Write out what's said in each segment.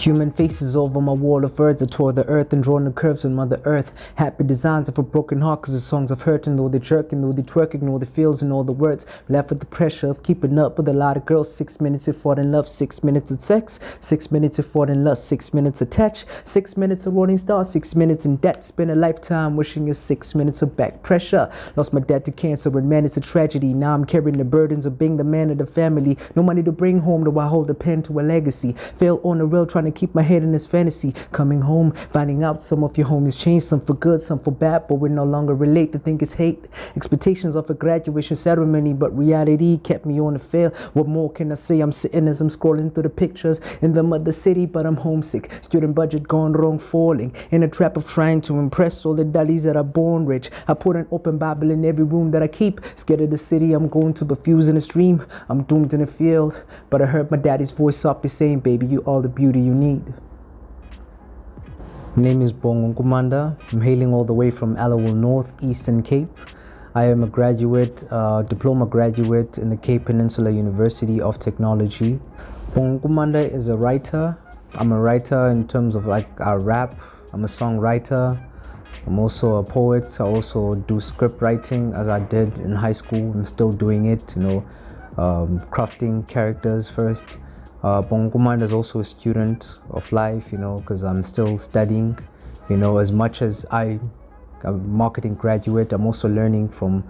Human faces over my wall of words. I tore the earth and drawn the curves on Mother Earth. Happy designs of a broken heart, cause the songs of hurt. And though they jerk, and though they twerk, ignore the feels and all the words. Left with the pressure of keeping up with a lot of girls. 6 minutes to fall in love, 6 minutes of sex, 6 minutes to fall in lust, 6 minutes attached, 6 minutes of rolling stars, 6 minutes in debt. Spend a lifetime wishing you 6 minutes of back pressure. Lost my dad to cancer, and man, it's a tragedy. Now I'm carrying the burdens of being the man of the family. No money to bring home, though I hold a pen to a legacy. Fail on the rail, trying to keep my head in this fantasy. Coming home, finding out some of your homies changed, some for good, some for bad, but we no longer relate to think it's hate. Expectations of a graduation ceremony, but reality kept me on the fail. What more can I say? I'm sitting as I'm scrolling through the pictures in the mother city, but I'm homesick. Student budget gone wrong, falling in a trap of trying to impress all the dollies that are born rich. I put an open Bible in every room that I keep. Scared of the city, I'm going to perfuse in a stream. I'm doomed in the field, but I heard my daddy's voice softly saying, baby, you all the beauty you need. My name is Bhongo Nkumanda. I'm hailing all the way from Allowell North, Eastern Cape. I am a graduate, diploma graduate in the Cape Peninsula University of Technology. Bhongo Nkumanda is a writer. I'm a writer in terms of like I rap. I'm a songwriter. I'm also a poet. I also do script writing as I did in high school. I'm still doing it, crafting characters first. Bhongo Nkumanda is also a student of life, because I'm still studying, as much as I'm a marketing graduate, I'm also learning from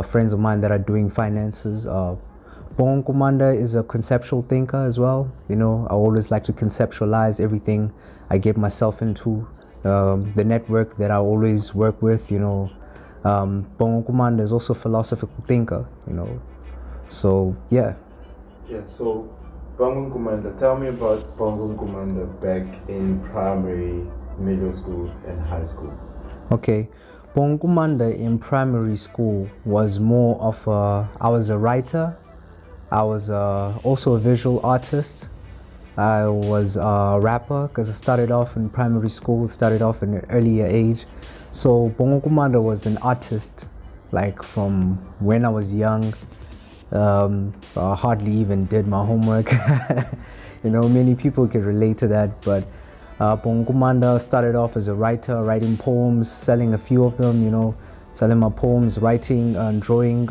friends of mine that are doing finances. Bhongo Nkumanda is a conceptual thinker as well. I always like to conceptualize everything I get myself into. The network that I always work with, Bhongo Nkumanda is also a philosophical thinker, So, yeah. Yeah, so Bhongo Nkumanda, tell me about Bhongo Nkumanda back in primary, middle school, and high school. Okay, Bhongo Nkumanda in primary school was more of I was a writer. I was also a visual artist. I was a rapper because I started off in primary school, started off in an earlier age. So Bhongo Nkumanda was an artist, like from when I was young. I hardly even did my homework. Many people can relate to that, but Bhongo Nkumanda started off as a writer, writing poems, selling a few of them, selling my poems, writing and drawing.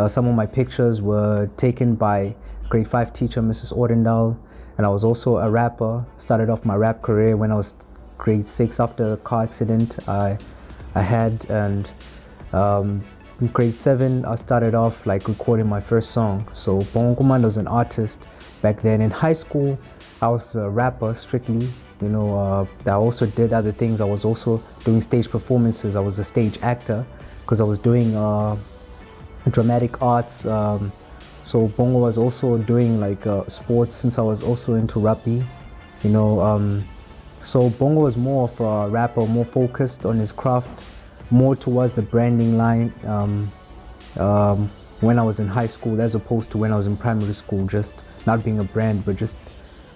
Some of my pictures were taken by grade 5 teacher, Mrs. Ordendal, and I was also a rapper. Started off my rap career when I was grade 6 after a car accident I had, and in grade 7, I started off like recording my first song. So Bhongo Nkumanda was an artist back then. In high school, I was a rapper strictly. I also did other things. I was also doing stage performances. I was a stage actor because I was doing dramatic arts. So Bhongo was also doing like sports since I was also into rugby. So Bhongo was more of a rapper, more focused on his craft, more towards the branding line when I was in high school as opposed to when I was in primary school, just not being a brand but just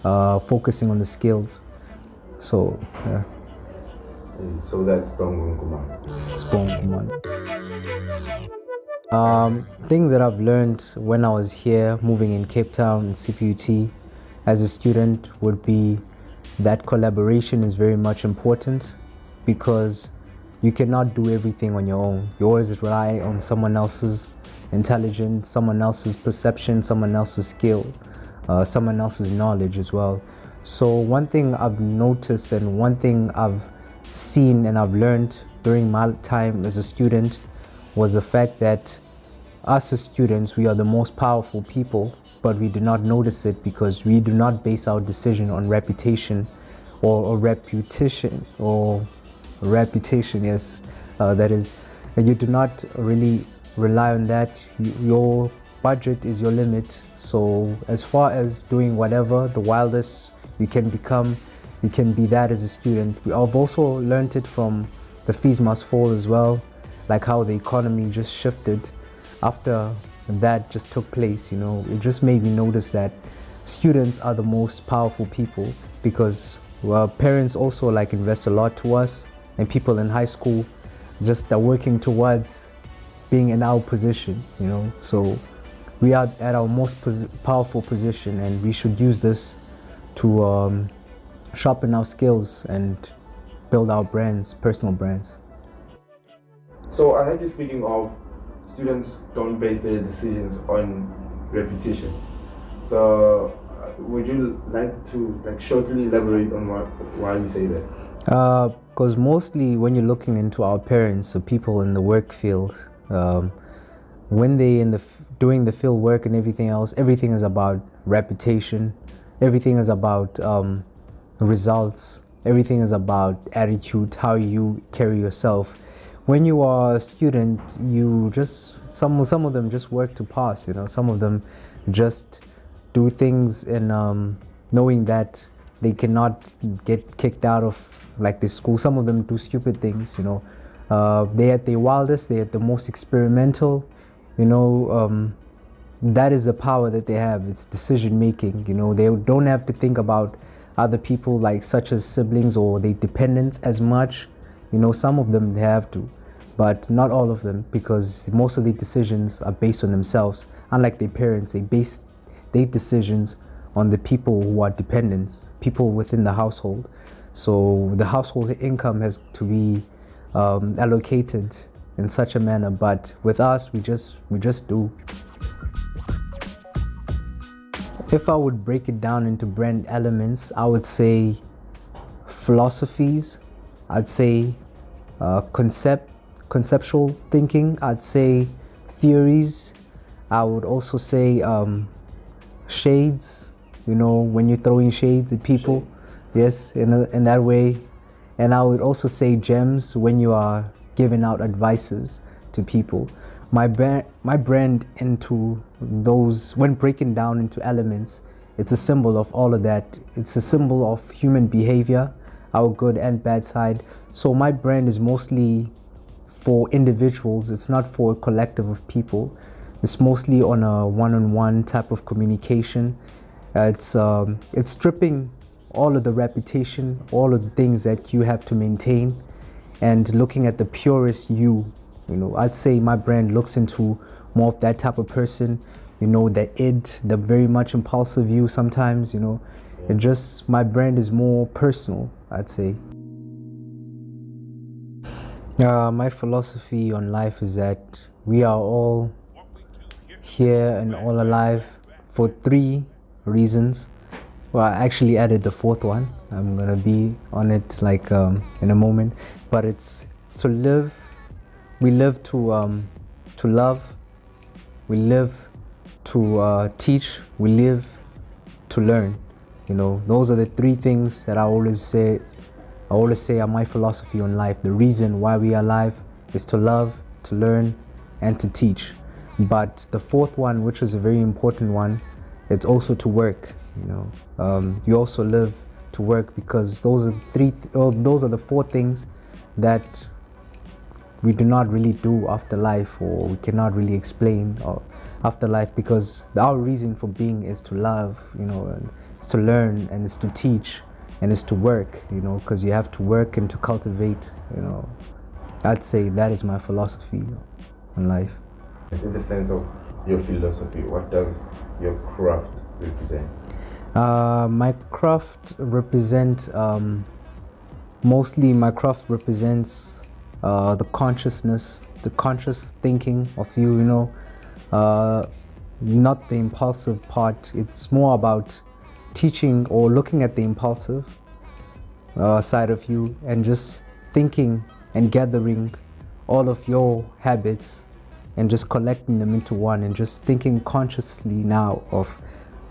focusing on the skills. So yeah. And so that's Bhongo Nkumanda. It's Bhongo Nkumanda. Things that I've learned when I was here moving in Cape Town and CPUT as a student would be that collaboration is very much important, because you cannot do everything on your own. You always rely on someone else's intelligence, someone else's perception, someone else's skill, someone else's knowledge as well. So one thing I've noticed and one thing I've seen and I've learned during my time as a student was the fact that us as students, we are the most powerful people, but we do not notice it because we do not base our decision on reputation or reputation, yes, that is, you do not really rely on that. Your budget is your limit. So as far as doing whatever, the wildest you can become, you can be that as a student. I've also learned it from the fees must fall as well, like how the economy just shifted after that just took place. It just made me notice that students are the most powerful people, because parents also like invest a lot to us, and people in high school just are working towards being in our position, So we are at our most powerful position, and we should use this to sharpen our skills and build our brands, personal brands. So I heard you speaking of students don't base their decisions on repetition. So would you like to shortly elaborate on why you say that? Because mostly when you're looking into our parents or people in the work field, when they doing the field work and everything else, everything is about reputation, everything is about results, everything is about attitude, how you carry yourself. When you are a student, you just some of them just work to pass. Some of them just do things in knowing that they cannot get kicked out of the school. Some of them do stupid things. They at their wildest, they at the most experimental. That is the power that they have. It's decision making. They don't have to think about other people, such as siblings or their dependents as much. Some of them have to, but not all of them, because most of the decisions are based on themselves. Unlike their parents, they base their decisions on the people who are dependents, people within the household. So the household income has to be allocated in such a manner. But with us, we just do. If I would break it down into brand elements, I would say philosophies. I'd say conceptual thinking. I'd say theories. I would also say shades. When you're throwing shades at people, yes, in that way. And I would also say gems when you are giving out advices to people. My brand into those, when breaking down into elements, it's a symbol of all of that. It's a symbol of human behavior, our good and bad side. So my brand is mostly for individuals. It's not for a collective of people. It's mostly on a one-on-one type of communication. It's stripping all of the reputation, all of the things that you have to maintain, and looking at the purest you. I'd say my brand looks into more of that type of person, the very much impulsive you sometimes, and just my brand is more personal, I'd say. My philosophy on life is that we are all here and all alive for 3 reasons. Well, I actually added the 4th one. I'm gonna be on it in a moment, but it's to live. We live to love. We live to teach. We live to learn. Those are the 3 things that I always say are my philosophy on life. The reason why we are alive is to love, to learn, and to teach. But the 4th one, which is a very important one, it's also to work. You also live to work, because those are the 4 things that we do not really do after life, or we cannot really explain after life, because our reason for being is to love, and it's to learn, and it's to teach, and it's to work, because you have to work and to cultivate. I'd say that is my philosophy on life. In the sense of your philosophy, what does your craft represent? My craft represents the consciousness, the conscious thinking of you, not the impulsive part. It's more about teaching or looking at the impulsive side of you, and just thinking and gathering all of your habits and just collecting them into one, and just thinking consciously now of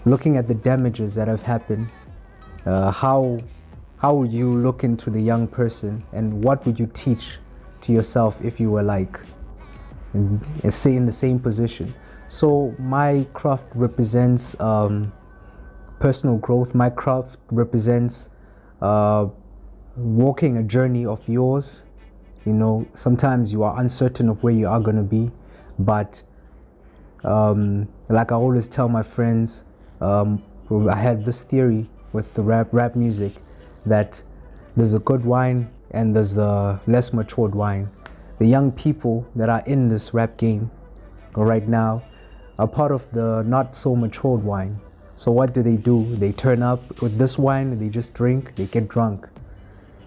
looking at the damages that have happened. How would you look into the young person, and what would you teach to yourself if you were say in the same position? So my craft represents personal growth. My craft represents walking a journey of yours. Sometimes you are uncertain of where you are going to be, but like I always tell my friends, I had this theory with the rap music, that there's a good wine and there's the less matured wine. The young people that are in this rap game right now are part of the not so matured wine. So what do? They turn up with this wine, they just drink, they get drunk,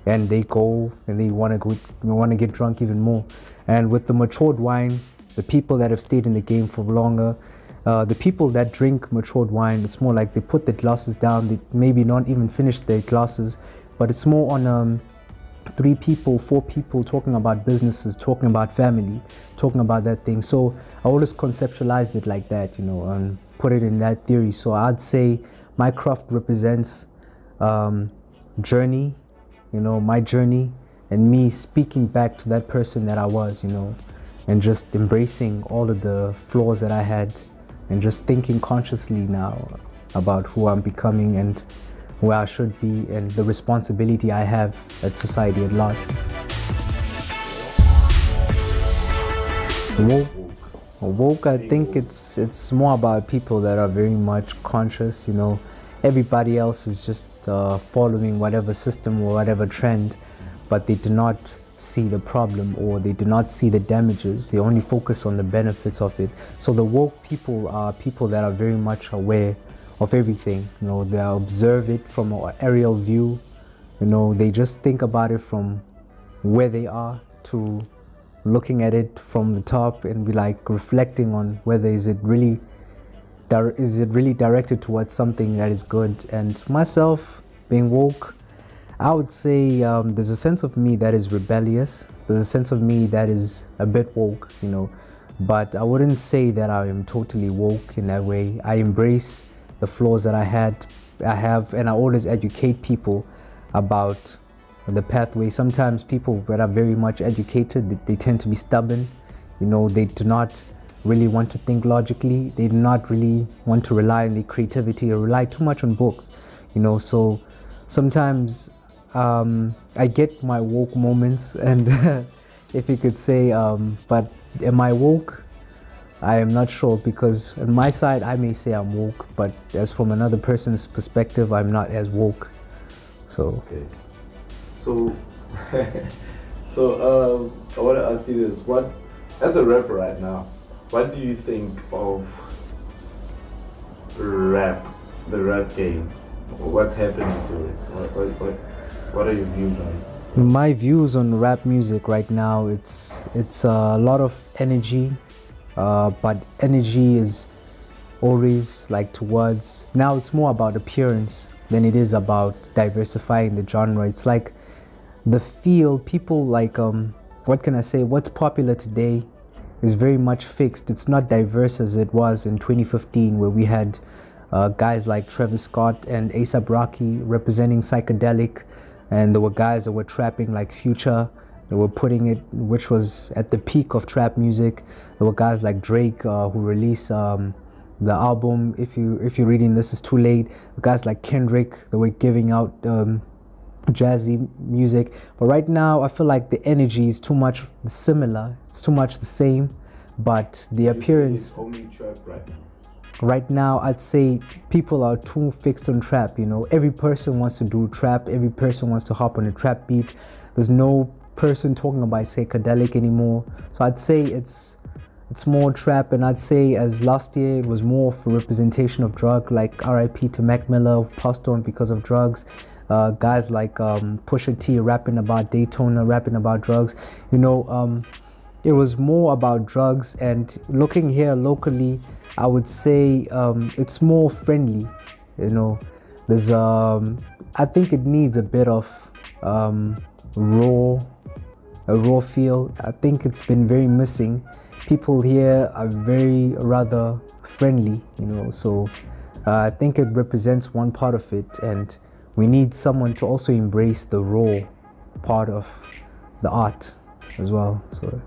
and they go and they want to get drunk even more. And with the matured wine, the people that have stayed in the game for longer, the people that drink matured wine, it's more like they put the glasses down, they maybe not even finish their glasses, but it's more on 3 people, 4 people talking about businesses, talking about family, talking about that thing. So I always conceptualized it like that, and put it in that theory. So I'd say my craft represents journey, my journey, and me speaking back to that person that I was, and just embracing all of the flaws that I had, and just thinking consciously now about who I'm becoming and where I should be and the responsibility I have at society at large. Woke, I think it's more about people that are very much conscious. Everybody else is just following whatever system or whatever trend, but they do not see the problem, or they do not see the damages. They only focus on the benefits of it. So the woke people are people that are very much aware of everything. They observe it from an aerial view. They just think about it from where they are to looking at it from the top and be like reflecting on whether is it really directed towards something that is good. And myself being woke, I would say there's a sense of me that is rebellious. There's a sense of me that is a bit woke, but I wouldn't say that I am totally woke in that way. I embrace the flaws that I have, and I always educate people about the pathway. Sometimes people that are very much educated, they tend to be stubborn. They do not really want to think logically. They do not really want to rely on their creativity or rely too much on books. So sometimes I get my woke moments, and if you could say, but am I woke? I am not sure, because on my side I may say I'm woke, but as from another person's perspective, I'm not as woke. So okay. So I want to ask you this: what, as a rapper right now, what do you think of rap, the rap game? What's happening to it? What are your views on it? My views on rap music right now, it's a lot of energy. But energy is always like towards, now it's more about appearance than it is about diversifying the genre. It's like the feel, people like, what can I say, what's popular today is very much fixed. It's not diverse as it was in 2015, where we had guys like Travis Scott and A$AP Rocky representing psychedelic, and there were guys that were trapping like Future. They were putting it, which was at the peak of trap music. There were guys like Drake who released the album If You're Reading This Is Too Late. Guys like Kendrick, they were giving out jazzy music. But right now, I feel like the energy is too much similar. It's too much the same, but the appearance. It's only trap right now. Right now, I'd say people are too fixed on trap. Every person wants to do trap. Every person wants to hop on a trap beat. There's no person talking about psychedelic anymore. So I'd say it's more trap, and I'd say as last year it was more for representation of drug, like RIP to Mac Miller, passed on because of drugs. Guys like Pusha T rapping about Daytona, rapping about drugs. It was more about drugs. And looking here locally, I would say it's more friendly. There's I think it needs a bit of raw feel. I think it's been very missing. People here are very rather friendly, so I think it represents one part of it, and we need someone to also embrace the raw part of the art as well. So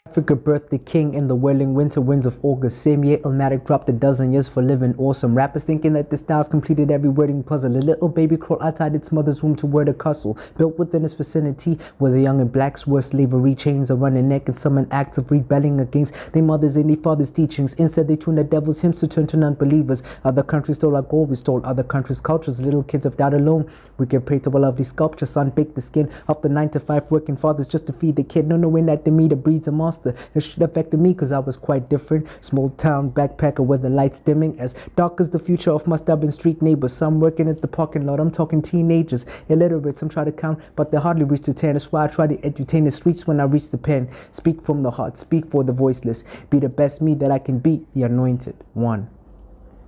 Africa birthed the king in the whirling winter winds of August. Same year Illmatic dropped a dozen years for living awesome. Rappers thinking that the styles completed every wording puzzle. A little baby crawled outside its mother's womb to word a castle built within its vicinity, where the young and blacks were slavery chains around their neck, and some in acts of rebelling against their mothers and their fathers' teachings. Instead they tuned the devil's hymns to turn to non-believers. Other countries stole our gold, we stole other countries' cultures. Little kids have died alone. We give praise to all of these sculptures. Sun baked the skin of the 9-to-5 working fathers just to feed the kid, no knowing that the meter breeds a monster. master. This shit affected me because I was quite different. Small town backpacker with the lights dimming. As dark as the future of my stubborn street neighbors. Some working at the parking lot. I'm talking teenagers. Illiterate, some try to count, but they hardly reach the 10. That's why I try to entertain the streets when I reach the pen. Speak from the heart, speak for the voiceless. Be the best me that I can be, the anointed one.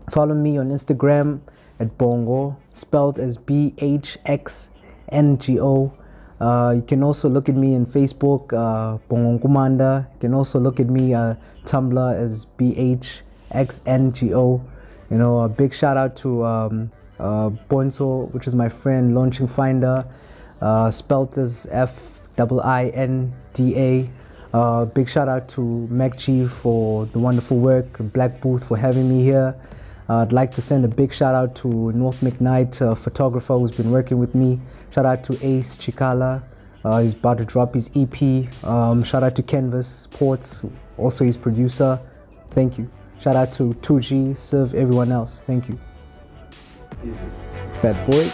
Follow me on Instagram at Bhongo, spelled as BHXNGO. You can also look at me on Facebook, Bhongo Nkumanda. You can also look at me Tumblr as BHXNGO. You know, a big shout out to Bonso, which is my friend, Launching Finder, spelled as FIINDA. Big shout out to MacG for the wonderful work, Black Booth for having me here. I'd like to send a big shout out to North McKnight, a photographer who's been working with me. Shout out to Ace Chikala, he's about to drop his EP. Shout out to Canvas Ports, also his producer. Thank you. Shout out to 2G, Civ, everyone else. Thank you. Easy. Bad boys.